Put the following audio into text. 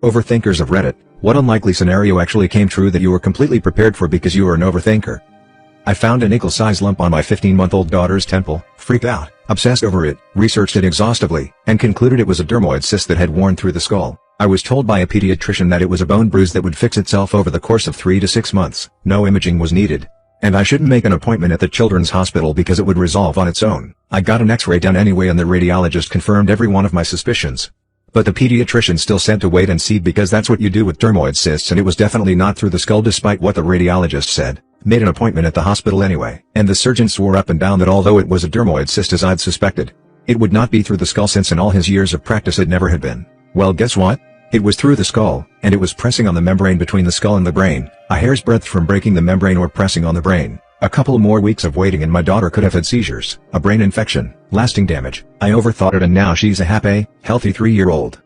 Overthinkers of Reddit, what unlikely scenario actually came true that you were completely prepared for because you were an overthinker? I found an equal-size lump on my 15-month-old daughter's temple, freaked out, obsessed over it, researched it exhaustively, and concluded it was a dermoid cyst that had worn through the skull. I was told by a pediatrician that it was a bone bruise that would fix itself over the course of 3 to 6 months, no imaging was needed. And I shouldn't make an appointment at the children's hospital because it would resolve on its own. I got an x-ray done anyway and the radiologist confirmed every one of my suspicions. But the pediatrician still said to wait and see because that's what you do with dermoid cysts, and it was definitely not through the skull despite what the radiologist said. Made an appointment at the hospital anyway, and the surgeon swore up and down that although it was a dermoid cyst as I'd suspected, it would not be through the skull since in all his years of practice it never had been. Well, guess what? It was through the skull, and it was pressing on the membrane between the skull and the brain, a hair's breadth from breaking the membrane or pressing on the brain. A couple more weeks of waiting and my daughter could have had seizures, a brain infection, lasting damage. I overthought it and now she's a happy, healthy 3-year-old.